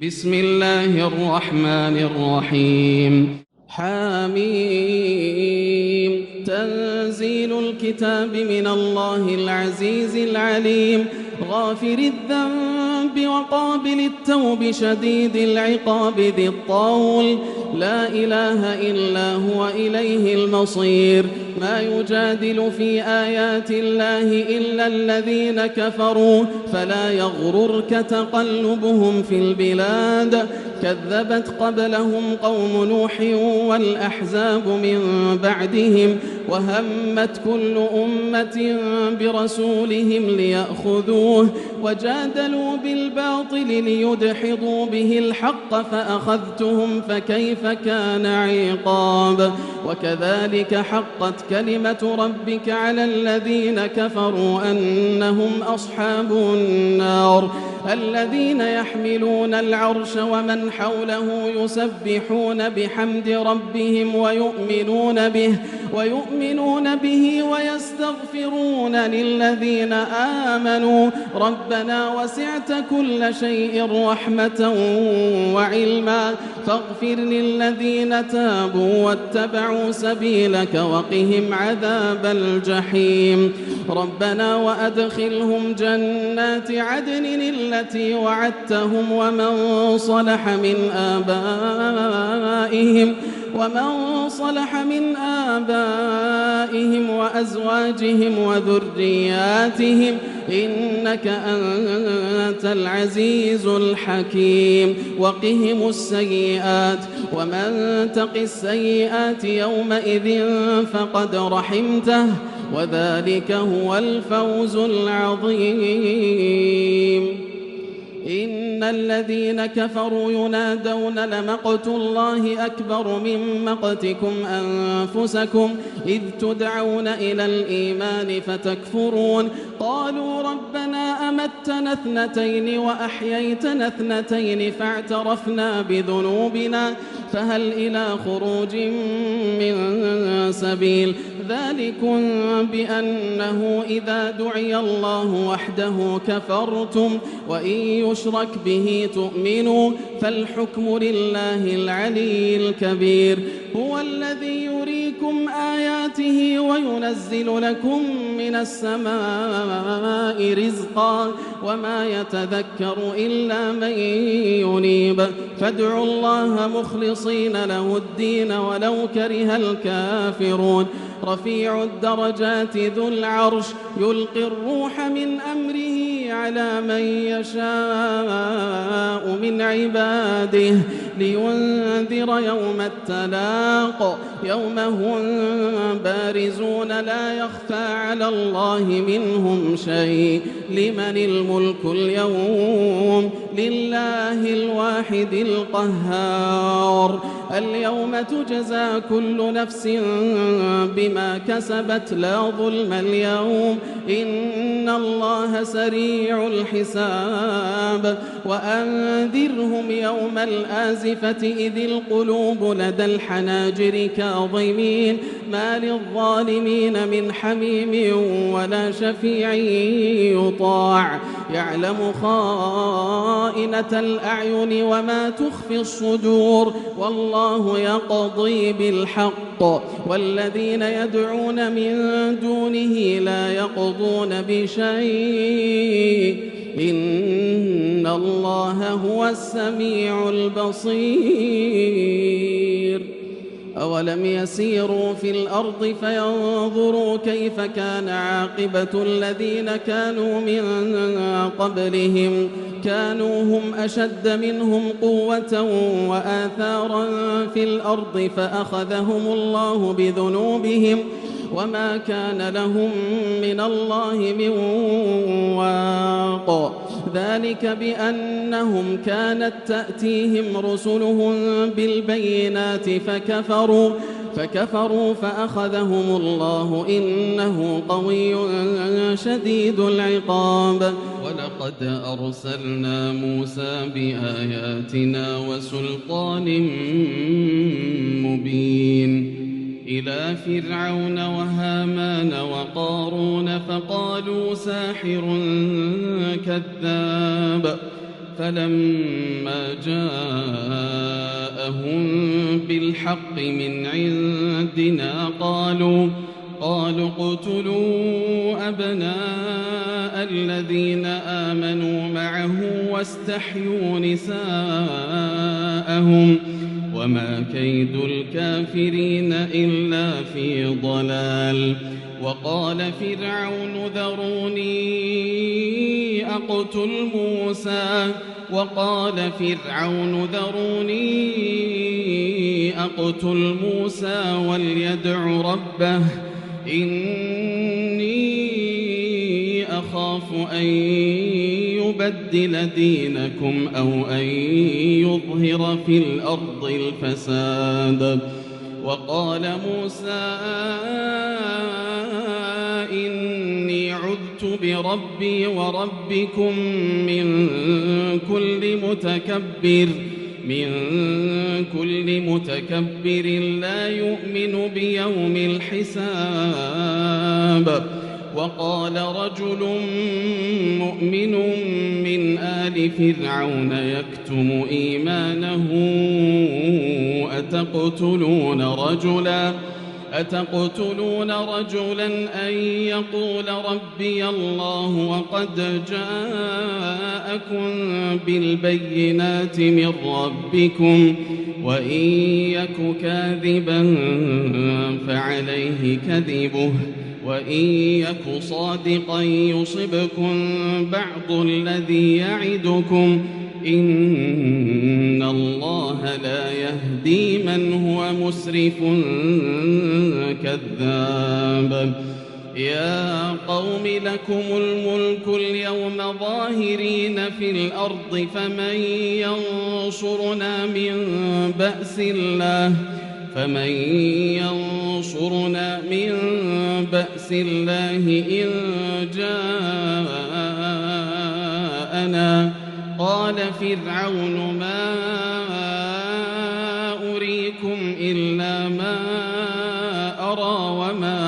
بسم الله الرحمن الرحيم. حميم. تنزيل الكتاب من الله العزيز العليم، غافر الذنب وقابل التوب شديد العقاب ذي الطول، لا إله إلا هو إليه المصير. ما يجادل في آيات الله إلا الذين كفروا، فلا يغررك تقلبهم في البلاد. كذبت قبلهم قوم نوح والأحزاب من بعدهم، وهمت كل أمة برسولهم ليأخذوه، وجادلوا بالباطل ليدحضوا به الحق فأخذتهم فكيف كان عقاب. وكذلك حقت كلمة ربك على الذين كفروا أنهم أصحاب النار. الذين يحملون العرش ومن حوله يسبحون بحمد ربهم ويؤمنون به ويستغفرون للذين آمنوا ربنا وسعت كل شيء رحمة وعلما فاغفر للذين تابوا واتبعوا سبيلك وقهم عذاب الجحيم. ربنا وأدخلهم جنات عدن التي وعدتهم ومن صلح من آبائهم وأزواجهم وذرياتهم إنك أنت العزيز الحكيم. وقهم السيئات ومن تق السيئات يومئذ فقد رحمته وذلك هو الفوز العظيم. إن الذين كفروا ينادون لمقت الله أكبر من مقتكم أنفسكم إذ تدعون إلى الإيمان فتكفرون. قالوا ربنا أمتنا اثنتين وأحييتنا اثنتين فاعترفنا بذنوبنا فهل إلى خروج من سبيل. ذلكم بأنه إذا دعي الله وحده كفرتم وإن يشرك به تؤمنوا فالحكم لله العلي الكبير. هو الذي يريكم آياته وينزل لكم من السماء رزقا وما يتذكر إلا من ينيب. فادعوا الله مخلصين له الدين ولو كره الكافرون. رفيع الدرجات ذو العرش يلقي الروح من أمره على من يشاء من عباده لينذر يوم التلاق يوم هم بارزون لا يخفى على الله منهم شيء. لمن الملك اليوم لله الواحد القهار. اليوم تجزى كل نفس بما كسبت لا ظلم اليوم إن الله سريع الحساب. وأنذرهم يوم الآزفة إذ القلوب لدى الحناجر كاظمين ما للظالمين من حميم ولا شفيع يطاع. يعلم خائنة الأعين وما تخفي الصدور والله يقضي بالحق والذين يدعون من دونه لا يقضون بشيء إن الله هو السميع البصير. أولم يسيروا في الأرض فينظروا كيف كان عاقبة الذين كانوا من قبلهم كانوا هم أشد منهم قوة وآثارا في الأرض فأخذهم الله بذنوبهم وما كان لهم من الله من واق. ذلك بأنهم كانت تأتيهم رسلهم بالبينات فكفروا فأخذهم الله إنه قوي شديد العقاب. ولقد أرسلنا موسى بآياتنا وسلطان مبين إلى فرعون وهامان وقارون فقالوا ساحر كذاب فلما جاءهم بالحق من عندنا قالوا اقتلوا أبناء الذين آمنوا معه واستحيوا نساءهم وما كيد الكافرين إلا في ضلال. وقال فرعون ذروني أقتل موسى وليدع ربه إني أخاف أن يبدل دينكم أو أن يظهر في الأرض الفساد. وقال موسى إني عذت بربي وربكم من كل متكبر لا يؤمن بيوم الحساب. وقال رجل مؤمن من آل فرعون يكتم إيمانه أتقتلون رجلا أن يقول ربي الله وقد جاءكم بالبينات من ربكم وإن يك كاذبا فعليه كذبه وإن يك صادقا يصبكم بعض الذي يعدكم إن الله لا يهدي من هو مسرف كذاب. يا قوم لكم الملك اليوم ظاهرين في الأرض فمن ينصرنا من بأس الله إن جاءنا. قال فرعون ما أريكم إلا ما أرى وما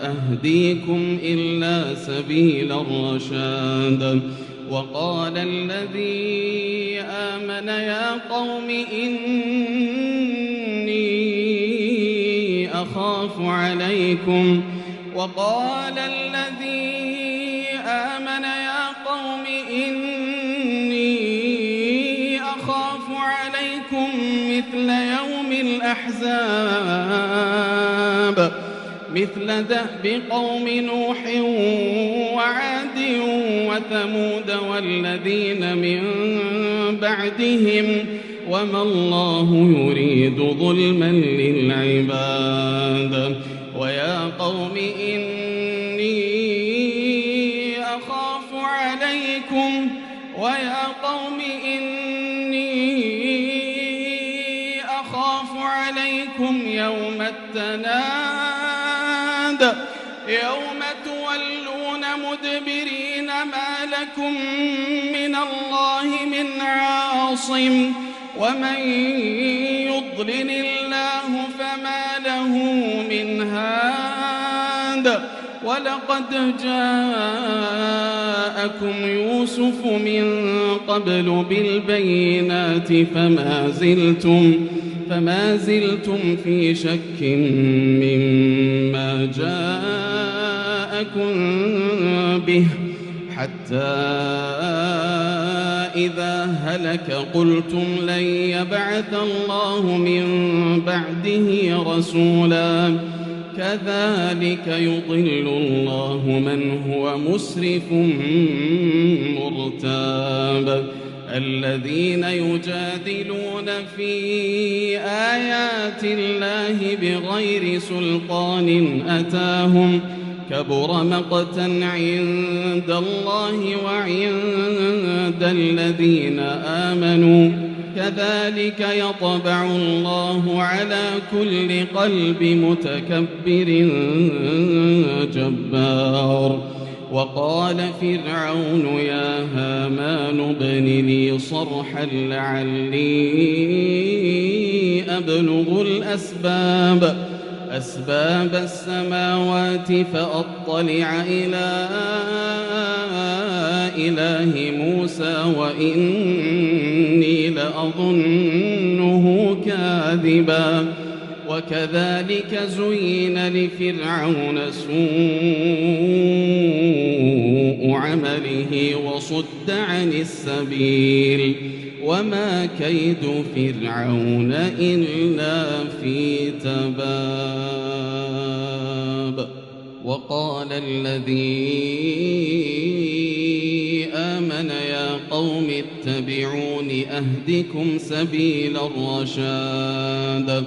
أهديكم إلا سبيل الرشاد. وقال الذي آمن يا قوم إني أخاف عليكم مثل دأب قوم نوح وعاد وثمود والذين من بعدهم وما الله يريد ظلما للعباد. ويا قوم إني أخاف عليكم يوم التناد يوم تولون مدبرين ما لكم من الله من عاصم ومن يضلل الله فما له من هاد. ولقد جاءكم يوسف من قبل بالبينات فما زلتم في شك مما جاءكم به حتى إذا هلك قلتم لن يبعث الله من بعده رسولا كذلك يضل الله من هو مسرف مرتاب. الذين يجادلون في آيات الله بغير سلطان أتاهم كبر مقتا عند الله وعند الذين آمنوا كذلك يطبع الله على كل قلب متكبر جبار. وقال فرعون يا هامان ابن لي صرحا لعلي أبلغ أسباب السماوات فأطلع إلى إله موسى وإني لأظنه كاذبا وكذلك زين لفرعون سوء عمله وصد عن السبيل وما كيد فرعون إلا في تباب. وقال الذي آمن يا قوم اتبعون أهدكم سبيل الرشاد.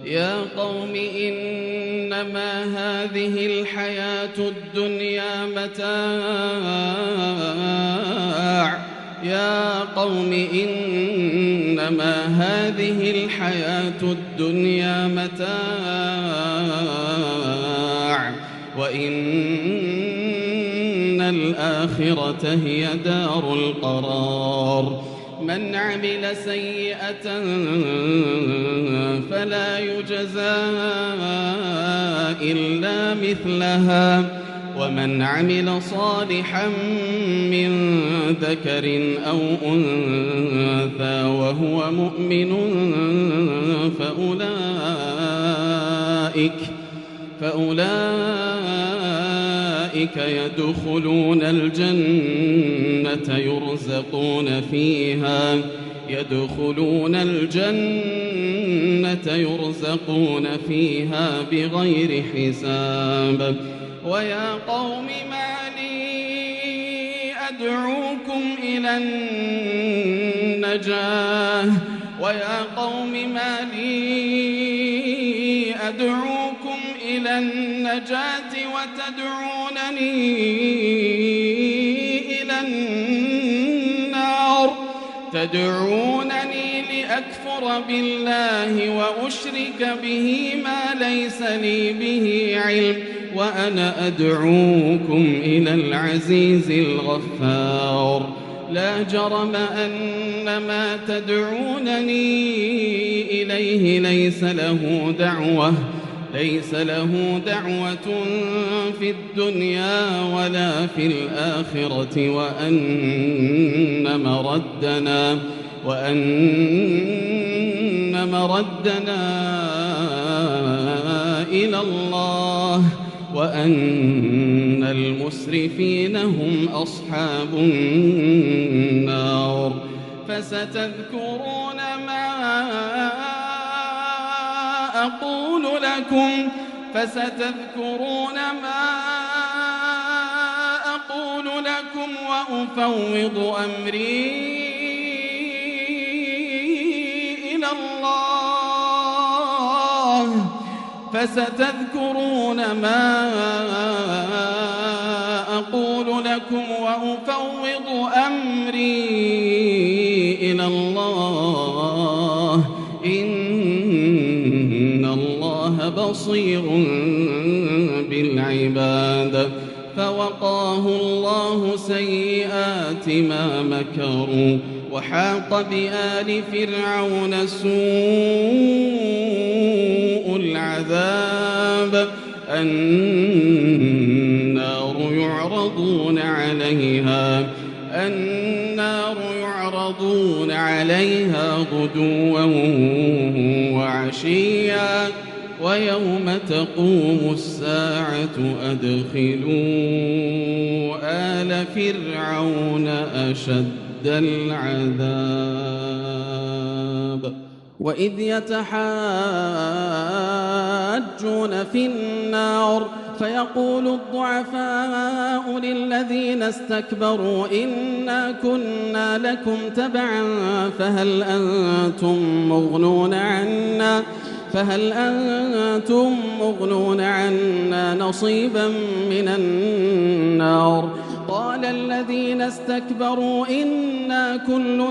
يا قوم إنما هذه الحياة الدنيا متاع يا قوم إنما هذه الحياة الدنيا متاع وإن الآخرة هي دار القرار. من عمل سيئة فلا يجزى إلا مثلها ومن عمل صالحا من ذكر أو أنثى وهو مؤمن فأولئك يدخلون الجنة يرزقون فيها بغير حساب. ويا قوم ما لي أدعوكم إلى النجاة وتدعونني إلى النار لأكفر بالله وأشرك به ما ليس لي به علم وأنا أدعوكم إلى العزيز الغفار. لا جرم أن ما تدعونني إليه ليس له دعوة في الدنيا ولا في الآخرة وأن مردنا إلى الله وأن المسرفين هم أصحاب النار. فستذكرون ما أقول لكم وأفوض أمري إلى الله. فستذكرون ما أقول لكم وأفوض أمري إلى الله إن الله بصير بالعباد. فوقاه الله سيئات ما مكروا وحاق بآل فرعون سوء العذاب. النار يعرضون عليها غدوا وعشيا ويوم تقوم الساعة أدخلوا آل فرعون أشد العذاب. وإذ يتحاجون في النار فيقول الضعفاء للذين استكبروا إنا كنا لكم تبعا فهل أنتم مغنون عنا نصيبا من النار. قال الذين استكبروا إنا كل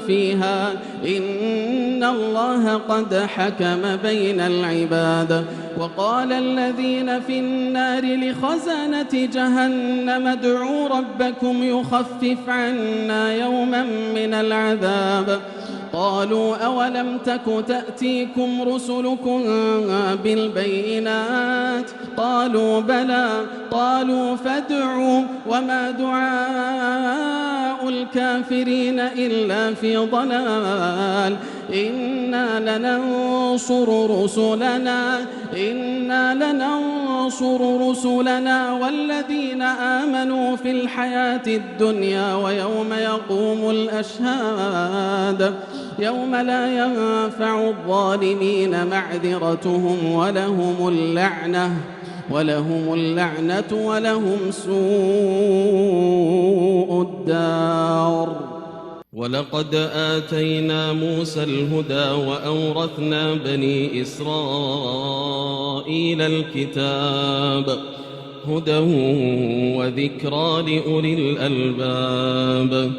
فيها إن الله قد حكم بين العباد. وقال الذين في النار لخزنة جهنم ادعوا ربكم يخفف عنا يوما من العذاب. قالوا أولم تك تأتيكم رسلكم بالبينات قالوا بلى قالوا فادعوا وما دعاء الكافرين إلا في ضلال إنا لننصر رسلنا والذين آمنوا في الحياة الدنيا ويوم يقوم الأشهاد يوم لا ينفع الظالمين معذرتهم ولهم اللعنة ولهم سوء الدار. ولقد آتينا موسى الهدى وأورثنا بني إسرائيل الكتاب هدى وذكرى لأولي الألباب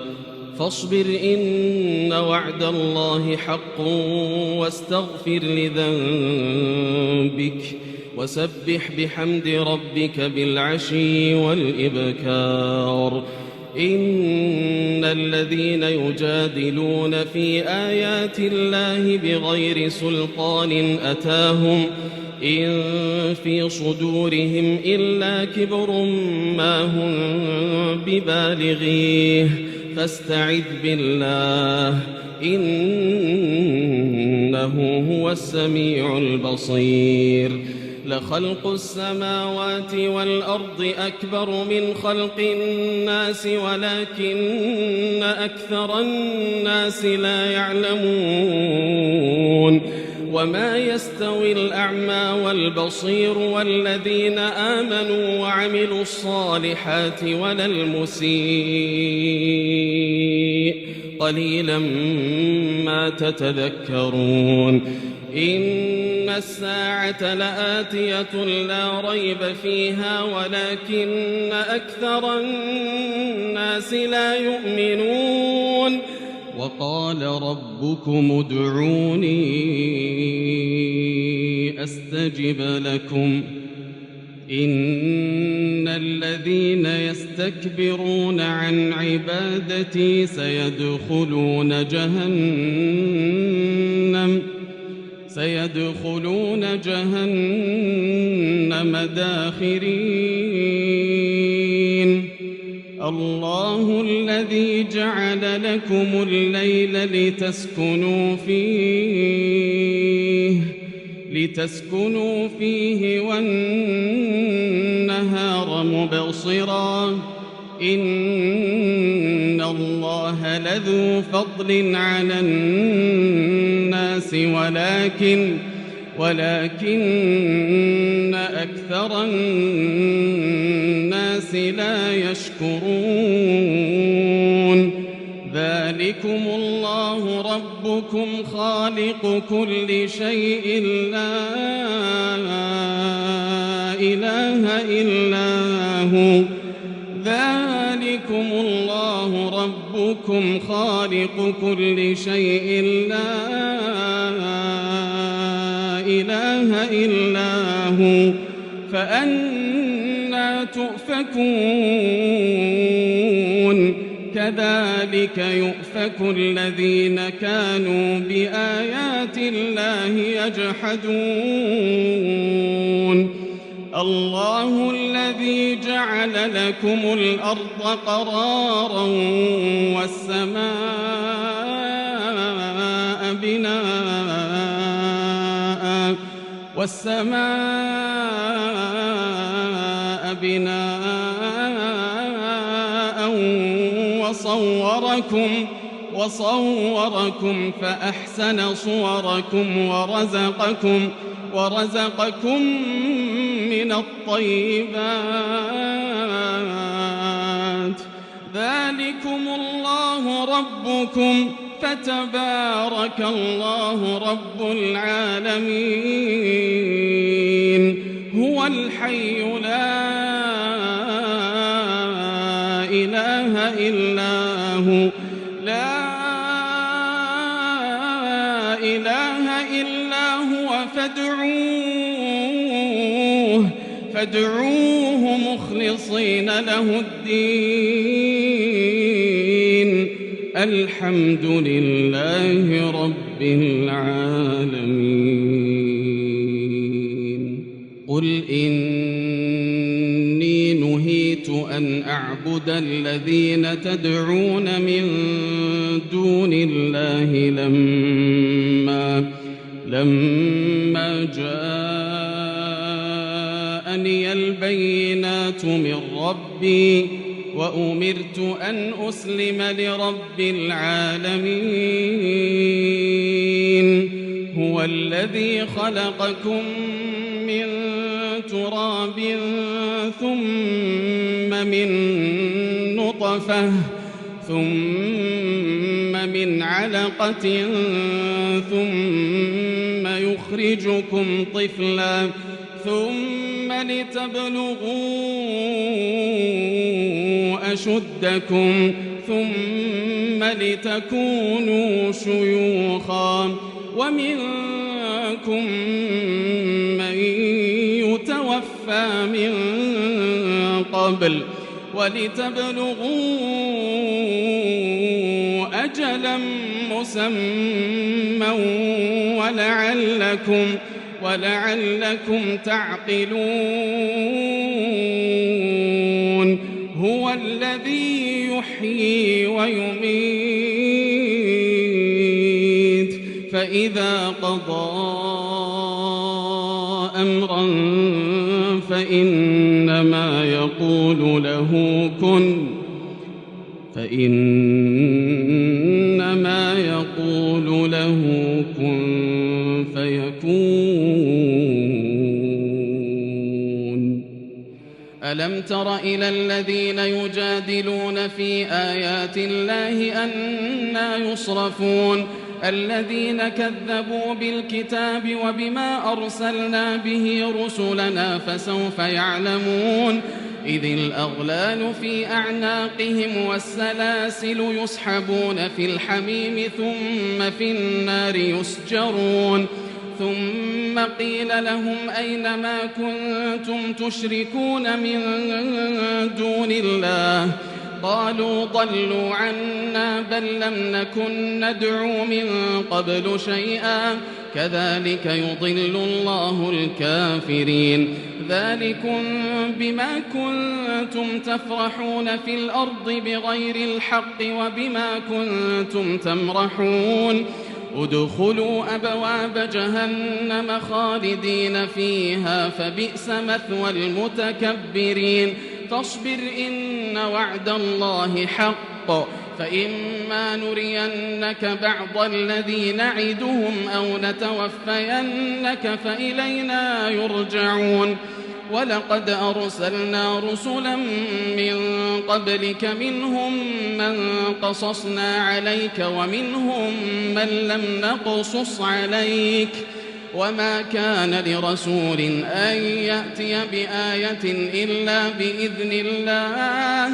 فاصبر إن وعد الله حق واستغفر لذنبك وسبح بحمد ربك بالعشي والإبكار إن الذين يجادلون في آيات الله بغير سلطان أتاهم إن في صدورهم إلا كبر ما هم ببالغيه فاستعذ بالله إنه هو السميع البصير لخلق السماوات والأرض أكبر من خلق الناس ولكن أكثر الناس لا يعلمون وما يستوي الأعمى والبصير والذين آمنوا وعملوا الصالحات ولا المسيء قليلا ما تتذكرون إن الساعة لآتية لا ريب فيها ولكن أكثر الناس لا يؤمنون وقال ربكم ادعوني أستجب لكم إن الذين يستكبرون عن عبادتي سيدخلون جهنم داخرين الله الذي جعل لكم الليل لتسكنوا فيه والنهار مبصرا إن الله لذو فضل على الناس ولكن أكثر الناس لا يشكرون ذلكم الله ربكم خالق كل شيء لا إله إلا هو ذلكم الله ربكم خالق كل شيء لا إله إلا هو فأنى تؤفكون كذلك يؤفك الذين كانوا بآيات الله يجحدون الله الذي جعل لكم الأرض قرارا والسماء بناء وصوركم فأحسن صوركم ورزقكم من الطيبات ذلكم الله ربكم فتبارك الله رب العالمين هو الحي لا إله إلا هو فادعوه مخلصين له الدين الحمد لله رب العالمين. قل إني نهيت أن أعبد الذين تدعون من دون الله لما جاءني البينات من ربي وأمرت أن أسلم لرب العالمين. هو الذي خلقكم من تراب ثم من نطفة ثم من علقة ثم يخرجكم طفلا ثم لتبلغوا أشدكم ثم لتكونوا شيوخا ومنكم من يتوفى من قبل ولتبلغوا أجلا مسمى ولعلكم تعقلون. هو الذي يحيي ويميت فإذا قضى أمرا فإنما يقول له كن فيكون. ألم تر إلى الذين يجادلون في آيات الله أنى يصرفون الذين كذبوا بالكتاب وبما أرسلنا به رسلنا فسوف يعلمون. إذ الأغلال في أعناقهم والسلاسل يسحبون في الحميم ثم في النار يسجرون. ثم قيل لهم أين ما كنتم تشركون من دون الله قالوا ضلوا عنا بل لم نكن ندعو من قبل شيئا كذلك يضل الله الكافرين. ذلكم بما كنتم تفرحون في الأرض بغير الحق وبما كنتم تمرحون. ادخلوا أبواب جهنم خالدين فيها فبئس مثوى المتكبرين. فاصبر إن وعد الله حق فإما نرينك بعض الذي نعدهم أو نتوفينك فإلينا يرجعون. ولقد أرسلنا رسلا من قبلك منهم من قصصنا عليك ومنهم من لم نقصص عليك وما كان لرسول أن يأتي بآية إلا بإذن الله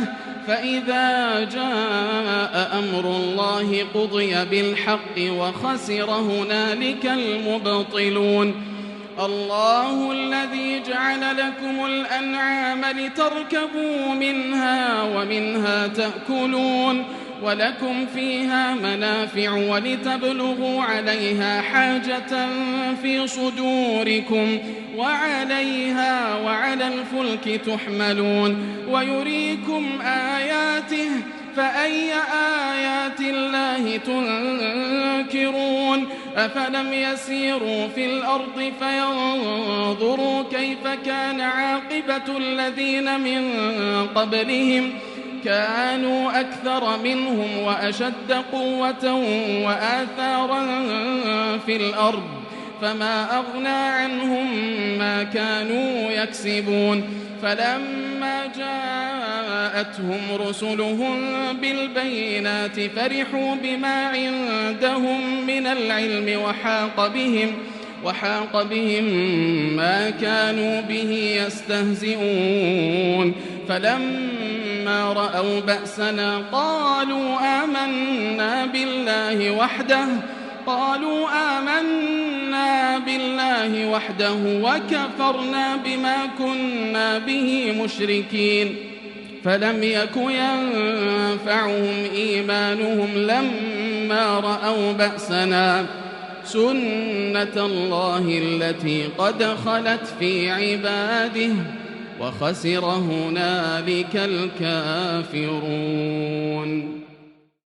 فإذا جاء أمر الله قضي بالحق وخسر هنالك المبطلون. الله الذي جعل لكم الأنعام لتركبوا منها ومنها تأكلون ولكم فيها منافع ولتبلغوا عليها حاجة في صدوركم وعليها وعلى الفلك تحملون ويريكم آياته فأي آيات الله تنكرون. أفلم يسيروا في الأرض فينظروا كيف كان عاقبة الذين من قبلهم كانوا أكثر منهم وأشد قوة وآثارا في الأرض فما أغنى عنهم ما كانوا يكسبون. فلما جاءتهم رسلهم بالبينات فرحوا بما عندهم من العلم وحاق بهم ما كانوا به يستهزئون. فلما رأوا بأسنا قالوا آمنا بالله وحده وكفرنا بما كنا به مشركين. فلم يك ينفعهم إيمانهم لما رأوا بأسنا سنة الله التي قد خلت في عباده وخسر هنالك الكافرون.